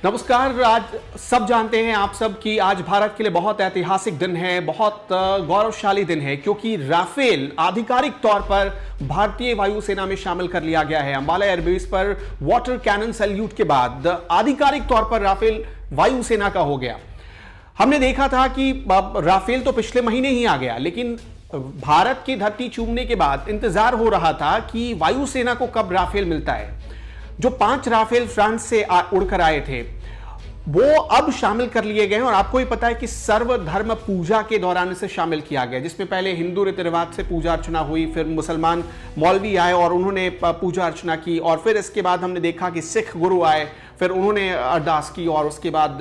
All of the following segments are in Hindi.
नमस्कार। आज सब जानते हैं आप सब कि आज भारत के लिए बहुत ऐतिहासिक दिन है, बहुत गौरवशाली दिन है, क्योंकि राफेल आधिकारिक तौर पर भारतीय वायुसेना में शामिल कर लिया गया है। अंबाला एयरबेस पर वाटर कैनन सैल्यूट के बाद आधिकारिक तौर पर राफेल वायुसेना का हो गया। हमने देखा था कि राफेल तो पिछले महीने ही आ गया, लेकिन भारत की धरती चूमने के बाद इंतजार हो रहा था कि वायुसेना को कब राफेल मिलता है। जो 5 राफेल फ्रांस से उड़कर आए थे वो अब शामिल कर लिए गए हैं। और आपको ही पता है कि सर्वधर्म पूजा के दौरान इसे शामिल किया गया, जिसमें पहले हिंदू रीति रिवाज से पूजा अर्चना हुई, फिर मुसलमान मौलवी आए और उन्होंने पूजा अर्चना की, और फिर इसके बाद हमने देखा कि सिख गुरु आए, फिर उन्होंने अरदास की, और उसके बाद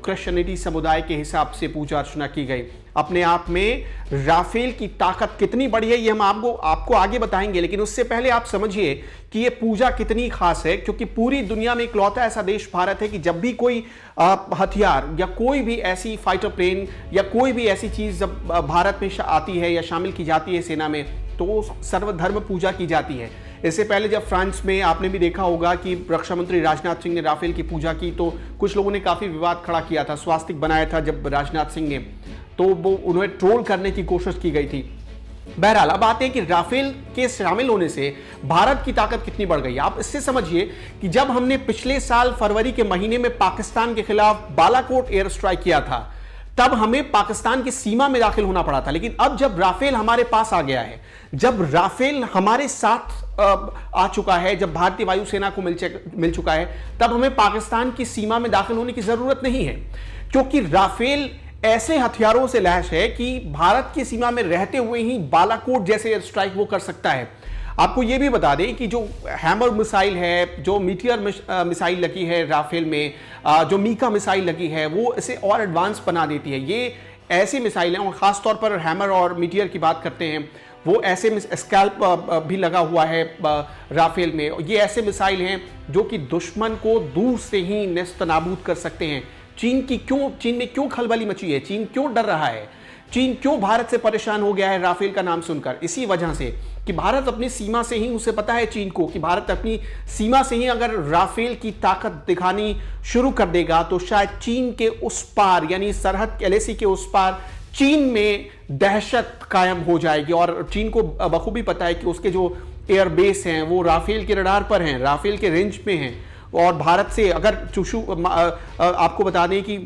क्रिश्चियनिटी समुदाय के हिसाब से पूजा अर्चना की गई। अपने आप में राफेल की ताकत कितनी बड़ी है ये हम आपको आगे बताएंगे, लेकिन उससे पहले आप समझिए कि ये पूजा कितनी खास है, क्योंकि पूरी दुनिया में इकलौता ऐसा देश भारत है कि जब भी कोई हथियार या कोई भी ऐसी फाइटर प्लेन या कोई भी ऐसी चीज जब भारत में आती है या शामिल की जाती है सेना में, तो सर्वधर्म पूजा की जाती है। इससे पहले जब फ्रांस में आपने भी देखा होगा कि रक्षा मंत्री राजनाथ सिंह ने राफेल की पूजा की, तो कुछ लोगों ने काफी विवाद खड़ा किया था, स्वास्तिक बनाया था जब राजनाथ सिंह ने, तो वो उन्हें ट्रोल करने की कोशिश की गई थी। बहरहाल अब आते हैं कि राफेल के शामिल होने से भारत की ताकत कितनी बढ़ गई। आप इससे समझिए कि जब हमने पिछले साल फरवरी के महीने में पाकिस्तान के खिलाफ बालाकोट एयर स्ट्राइक किया था, तब हमें पाकिस्तान की सीमा में दाखिल होना पड़ा था, लेकिन अब जब राफेल हमारे पास आ गया है, जब राफेल हमारे साथ आ चुका है, जब भारतीय वायुसेना को मिल चुका है, तब हमें पाकिस्तान की सीमा में दाखिल होने की जरूरत नहीं है, क्योंकि राफेल ऐसे हथियारों से लैस है कि भारत की सीमा में रहते हुए ही बालाकोट जैसे एयर स्ट्राइक वो कर सकता है। आपको यह भी बता दें कि जो हैमर मिसाइल है, जो मीटियर मिसाइल लगी है राफेल में, जो मीका मिसाइल लगी है, वो इसे और एडवांस बना देती है। ये ऐसी मिसाइल हैं, और खासतौर पर हैमर और मीटियर की बात करते हैं, वो ऐसे स्कैल्प भी लगा हुआ है राफेल में। ये ऐसे मिसाइल हैं जो कि दुश्मन को दूर से ही नेस्तनाबूद कर सकते हैं। चीन में क्यों खलबली मची है, चीन क्यों डर रहा है, चीन क्यों भारत से परेशान हो गया है राफेल का नाम सुनकर? इसी वजह से कि भारत अपनी सीमा से ही, उसे पता है चीन को कि भारत अपनी सीमा से ही अगर राफेल की ताकत दिखानी शुरू कर देगा तो शायद चीन के उस पार, यानी सरहद एलएसी के उस पार चीन में दहशत कायम हो जाएगी। और चीन को बखूबी पता है कि उसके जो एयरबेस हैं वो राफेल के रडार पर हैं, राफेल के रेंज में हैं। और भारत से अगर आपको बता दें कि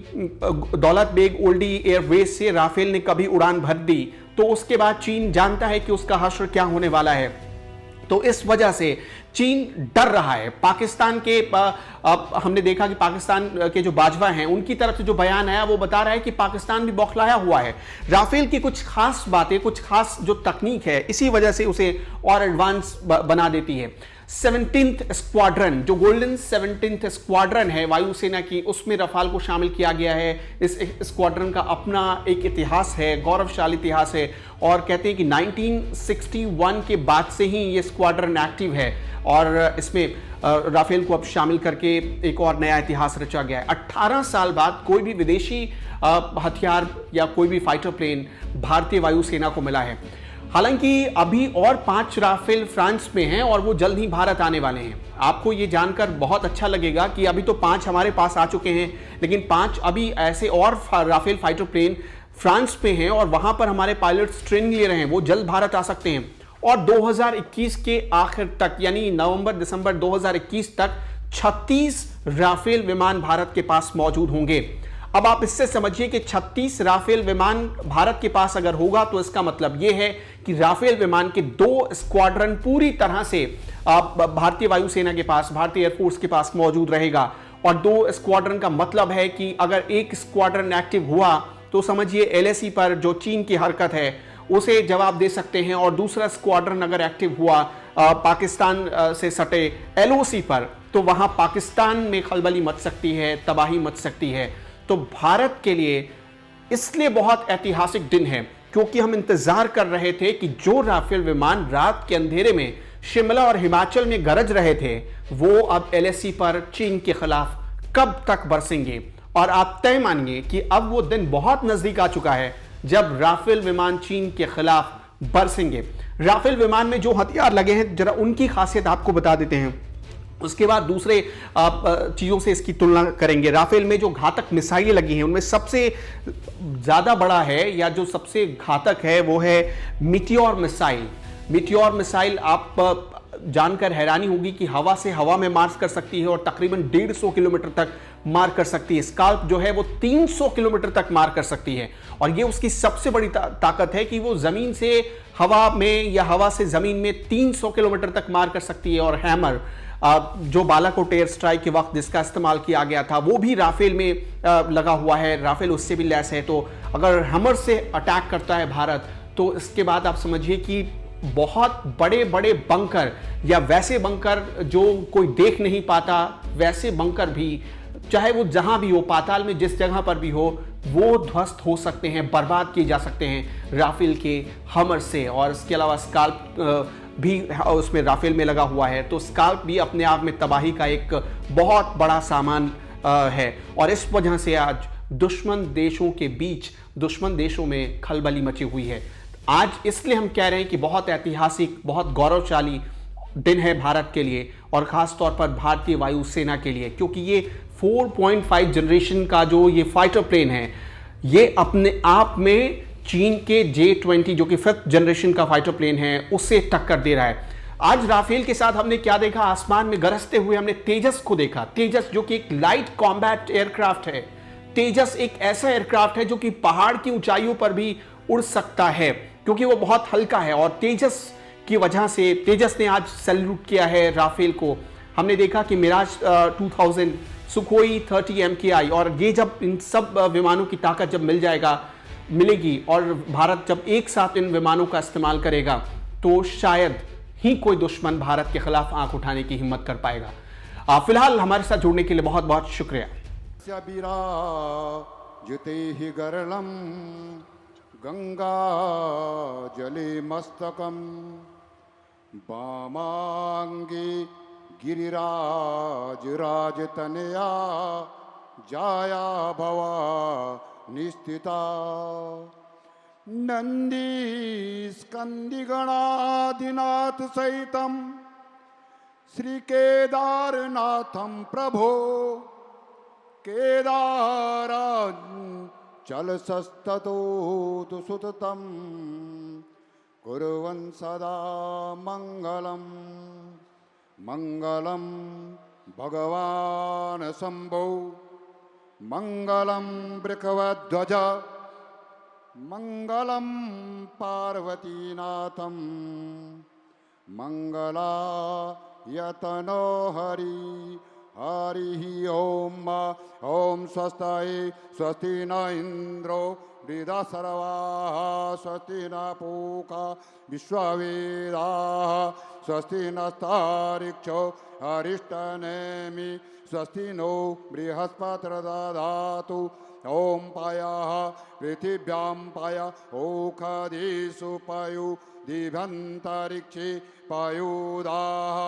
दौलत बेग ओल्डी एयरबेस से राफेल ने कभी उड़ान भर दी, तो उसके बाद चीन जानता है कि उसका हश्र क्या होने वाला है। तो इस वजह से चीन डर रहा है। पाकिस्तान के हमने देखा कि पाकिस्तान के जो बाजवा हैं, उनकी तरफ से जो बयान आया वो बता रहा है कि पाकिस्तान भी बौखलाया हुआ है। राफेल की कुछ खास बातें, कुछ खास जो तकनीक है, इसी वजह से उसे और एडवांस बना देती है। 17th स्क्वाड्रन, जो गोल्डन 17th स्क्वाड्रन है वायुसेना की, उसमें रफाल को शामिल किया गया है। इस स्क्वाड्रन का अपना एक इतिहास है, गौरवशाली इतिहास है, और कहते हैं कि 1961 के बाद से ही ये स्क्वाड्रन एक्टिव है, और इसमें राफेल को अब शामिल करके एक और नया इतिहास रचा गया है। 18 साल बाद कोई भी विदेशी हथियार या कोई भी फाइटर प्लेन भारतीय वायुसेना को मिला है। हालांकि अभी और 5 राफेल फ्रांस में हैं और वो जल्द ही भारत आने वाले हैं। आपको ये जानकर बहुत अच्छा लगेगा कि अभी तो 5 हमारे पास आ चुके हैं, लेकिन 5 अभी ऐसे और राफेल फाइटर प्लेन फ्रांस में हैं और वहां पर हमारे पायलट्स ट्रेनिंग ले रहे हैं, वो जल्द भारत आ सकते हैं। और 2021 के आखिर तक, यानी नवंबर दिसंबर 2021 तक 36 राफेल विमान भारत के पास मौजूद होंगे। अब आप इससे समझिए कि 36 राफेल विमान भारत के पास अगर होगा तो इसका मतलब यह है कि राफेल विमान के 2 स्क्वाड्रन पूरी तरह से भारतीय वायुसेना के पास, भारतीय एयरफोर्स के पास मौजूद रहेगा। और 2 स्क्वाड्रन का मतलब है कि अगर एक स्क्वाड्रन एक्टिव हुआ तो समझिए एलएसी पर जो चीन की हरकत है उसे जवाब दे सकते हैं, और दूसरा स्क्वाड्रन अगर एक्टिव हुआ पाकिस्तान से सटे एलओसी पर, तो वहां पाकिस्तान में खलबली मच सकती है, तबाही मच सकती है। तो भारत के लिए इसलिए बहुत ऐतिहासिक दिन है क्योंकि हम इंतजार कर रहे थे कि जो राफेल विमान रात के अंधेरे में शिमला और हिमाचल में गरज रहे थे, वो अब एलएसी पर चीन के खिलाफ कब तक बरसेंगे। और आप तय मानिए कि अब वो दिन बहुत नजदीक आ चुका है जब राफेल विमान चीन के खिलाफ बरसेंगे। राफेल विमान में जो हथियार लगे हैं, जरा उनकी खासियत आपको बता देते हैं। उसके बाद दूसरे चीज़ों से इसकी तुलना करेंगे। राफेल में जो घातक मिसाइलें लगी हैं उनमें सबसे ज़्यादा बड़ा है या जो सबसे घातक है वो है मीटियोर मिसाइल। मीटियोर मिसाइल आप जानकर हैरानी होगी कि हवा से हवा में मार कर सकती है और तकरीबन 150 किलोमीटर तक मार कर सकती है। स्काल्प जो है वो 300 किलोमीटर तक मार कर सकती है और ये उसकी सबसे बड़ी ताकत है कि वो जमीन से हवा में या हवा से जमीन में 300 किलोमीटर तक मार कर सकती है। और हैमर जो बालाकोट एयर स्ट्राइक के वक्त जिसका इस्तेमाल किया गया था वो भी राफेल में लगा हुआ है। राफेल उससे भी लैस है। तो अगर हैमर से अटैक करता है भारत तो इसके बाद आप समझिए कि बहुत बड़े बड़े बंकर या वैसे बंकर जो कोई देख नहीं पाता वैसे बंकर भी चाहे वो जहां भी हो, पाताल में जिस जगह पर भी हो, वो ध्वस्त हो सकते हैं, बर्बाद किए जा सकते हैं राफेल के हमर से। और इसके अलावा स्काल्प भी उसमें राफेल में लगा हुआ है। तो स्काल्प भी अपने आप में तबाही का एक बहुत बड़ा सामान है और इस वजह से आज दुश्मन देशों के बीच, दुश्मन देशों में खलबली मची हुई है। आज इसलिए हम कह रहे हैं कि बहुत ऐतिहासिक, बहुत गौरवशाली दिन है भारत के लिए और खास तौर पर भारतीय वायुसेना के लिए, क्योंकि ये 4.5 जनरेशन का जो ये फाइटर प्लेन है ये अपने आप में चीन के J-20 जो कि 5th जनरेशन का फाइटर प्लेन है उससे टक्कर दे रहा है। आज राफेल के साथ हमने क्या देखा, आसमान में गरजते हुए हमने तेजस को देखा। तेजस जो कि एक लाइट कॉम्बैट एयरक्राफ्ट है। तेजस एक ऐसा एयरक्राफ्ट है जो कि पहाड़ की ऊंचाइयों पर भी उड़ सकता है क्योंकि वो बहुत हल्का है और तेजस की वजह से तेजस ने आज सैल्यूट किया है राफेल को। हमने देखा कि मिराज 2000, सुखोई 30 MKI और ये जब इन सब विमानों की ताकत जब मिलेगी और भारत जब एक साथ इन विमानों का इस्तेमाल करेगा तो शायद ही कोई दुश्मन भारत के खिलाफ आंख उठाने की हिम्मत कर पाएगा। फिलहाल हमारे साथ जुड़ने के लिए बहुत बहुत शुक्रिया। गंगा जले मस्तकम वामांगे गिरिराज राजतनया जाया भवा निस्थिता नंदी स्कंदिगणाधिनाथ सहितम श्री केदारनाथम प्रभो केदारा चल सस्ततो तु सुततम कुर्वन् सदा मंगलम मंगलम भगवान शंभो मंगलम वृषभध्वज मंगलम पार्वतीनाथम मंगलायतनो हरि हरि ओम। ओम स्वस्ति स्वस्ति न इंद्रो वृद्धसर्वाः स्वस्ति न पूषा विश्ववेदाः स्वस्ति नस्तार्क्ष्यो अरिष्टनेमि स्वस्ति नो बृहस्पतिर्दधातु। ओम पायाः पृथिव्यां पाया ओखदिषु पायु दिव्यन्तरिक्षे पायुदाः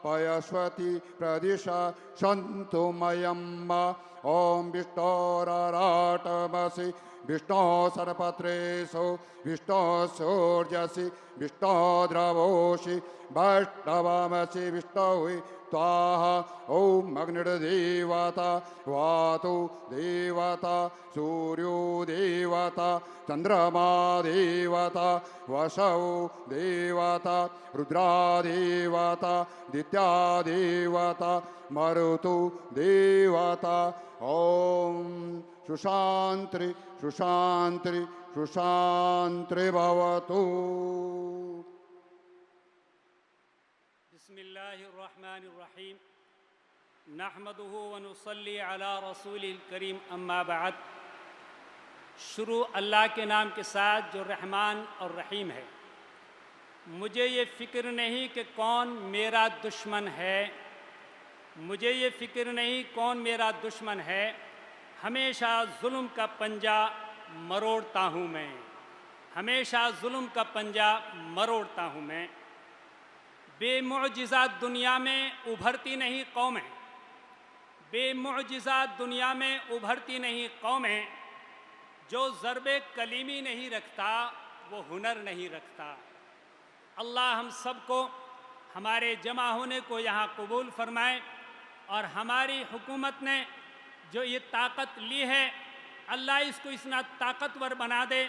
पयस्वती प्रदिशा सन्तु मयम्। ओम विष्णोराराटमसि विष्णो सरपत्रेषु विष्णो सूर्यसि विष्णो द्रवोषि वैष्णवमसि विष्णु स्वाहा। ओम अग्निर्देवता वातु देवता सूर्यो देवता चंद्रमा देवता वसौ देवता रुद्रा देवता दित्या देवता मरुतु देवता। ओम सुशांति सुशांति सुशांति भवतु। बिस्मिल्लाहिर्रहमानिर्रहीम नहमदुहु व नुसल्ली अला रसूलिल करीम अम्मा बाद। शुरू अल्लाह के नाम के साथ जो रहमान और रहीम है। मुझे ये फ़िक्र नहीं कि कौन मेरा दुश्मन है, मुझे ये फ़िक्र नहीं कौन मेरा दुश्मन है। हमेशा जुल्म का पंजा मरोड़ता हूँ मैं, हमेशा जुल्म का पंजा मरोड़ता हूँ मैं। बेमुअजिज़ात दुनिया में उभरती नहीं कौमें, बेमुअजिज़ात दुनिया में उभरती नहीं कौमें। जो ज़रबे कलीमी नहीं रखता वो हुनर नहीं रखता। अल्लाह हम सबको हमारे जमा होने को यहाँ कबूल फरमाए और हमारी हुकूमत ने जो ये ताकत ली है, अल्लाह इसको इतना ताकतवर बना दे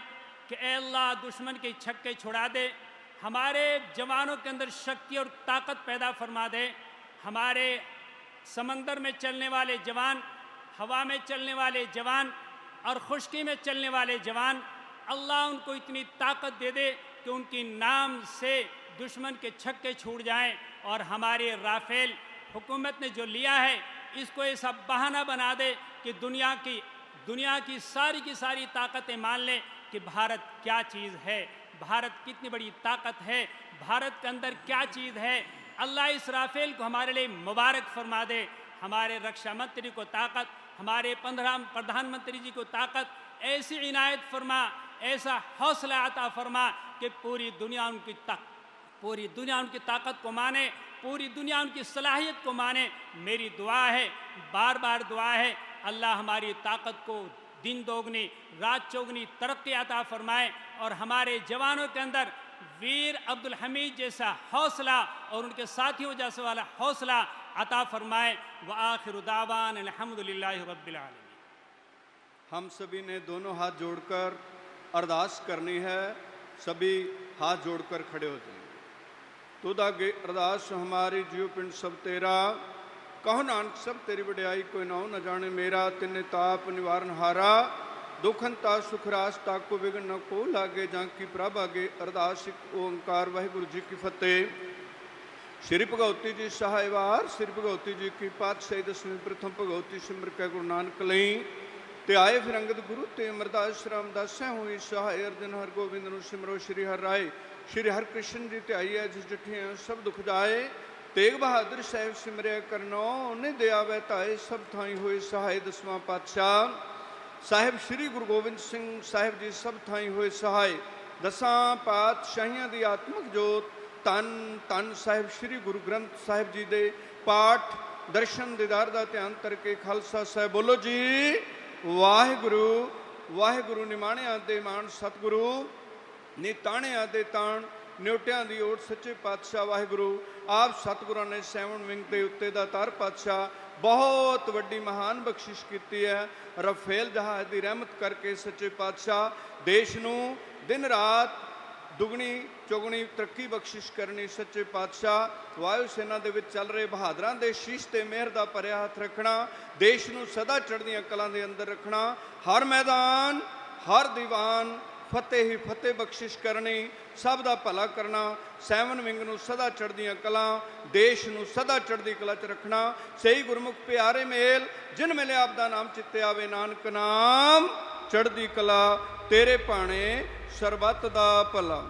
कि ए अल्लाह दुश्मन के छक्के छुड़ा दे, हमारे जवानों के अंदर शक्ति और ताकत पैदा फरमा दे। हमारे समंदर में चलने वाले जवान, हवा में चलने वाले जवान और खुश्की में चलने वाले जवान, अल्लाह उनको इतनी ताकत दे दे कि उनकी नाम से दुश्मन के छक्के छूट जाएं। और हमारे राफेल हुकूमत ने जो लिया है, इसको ऐसा बहाना बना दे कि दुनिया की सारी ताकतें मान लें कि भारत क्या चीज़ है, भारत कितनी बड़ी ताकत है, भारत के अंदर क्या चीज़ है। अल्लाह इस राफेल को हमारे लिए मुबारक फरमा दे। हमारे रक्षा मंत्री को ताकत, हमारे 15 प्रधानमंत्री जी को ताकत, ऐसी इनायत फरमा, ऐसा हौसला अता फरमा कि पूरी दुनिया उनकी ताकत को माने, पूरी दुनिया उनकी सलाहियत को माने। मेरी दुआ है, बार बार दुआ है, अल्लाह हमारी ताकत को दिन दोगुनी रात चौगुनी तरक्की अता फरमाए और हमारे जवानों के अंदर वीर अब्दुल हमीद जैसा हौसला और उनके साथियों जैसा वाला हौसला अता फरमाए। व आखिर दावान अल्हम्दुलिल्लाहि रब्बिल आलमीन। हम सभी ने दोनों हाथ जोड़कर अरदास करनी है। सभी हाथ जोड़कर खड़े हो जाएंगे। तुद अगे अरदास हमारी जीव पिंड सब तेरा, कहो नानक सब तेरी वड्याई, कोई नाउ न जाने मेरा। तिन्ने ताप निवारण हारा, दुखंता सुख रास ताको विघ्न न को लागे। जांकी प्रभ आगे अरदास ओंकार वाहिगुरु जी की फतेह। श्री भगवती जी सहायवार, श्री भगवती जी की पातशाही दसवीं प्रथम भगवती सिमर कै गुरु नानक लई। ते आए फिर अंगद गुरु ते अमरदास रामदास हुई सहाय। अर्जन हर गोविंद नु सिमरो श्री हर राय। श्री हर कृष्ण जी ते आई है जिस जठियां सब दुख जाए। तेग बहादुर साहिब सिमरिया करनो ने दया वहताए। सब थाई हुए सहाय। दसवां पातशाह साहिब श्री गुरु गोविंद सिंह साहिब जी सब थाई हुए सहाय। दसां पातशाहियां दी आत्मक जोत तन तन साहिब श्री गुरु ग्रंथ साहिब जी दे पाठ दर्शन दीदार दा ध्यान करके खालसा साहिब बोलो जी वाहिगुरु। वाहिगुरु निमाणिया दे मान सतगुरु, निताणिया दे ताण न्योटियां दी ओट सच्चे पातशाह वाहिगुरु। आप सतगुरां ने सैवण विंग दे उत्ते दा तार पातशाह बहुत वड्डी महान बख्शिश की है। रफेल जहाज की रहमत करके सच्चे पातशाह देश नू दिन रात दुगनी चौगुनी तरक्की बख्शिश करनी। सच्चे पातशाह वायु सेना दे विच चल रहे बहादरां दे शीश ते मेहर दा भरिया हथ रखना। देश नू सदा चढ़दियां कलां दे अंदर रखना। हर मैदान हर दीवान फतेह ही फतेह बख्शिश करनी। सब दा भला करना। सैवन विंग नू सदा चढ़दियां कलां, देश नू सदा चढ़दी कला च रखना। सही गुरमुख प्यारे मेल जिन मिले आप दा नाम चित्ते आवे। नानक नाम चढ़दी कला तेरे भाणे सरबत दा भला।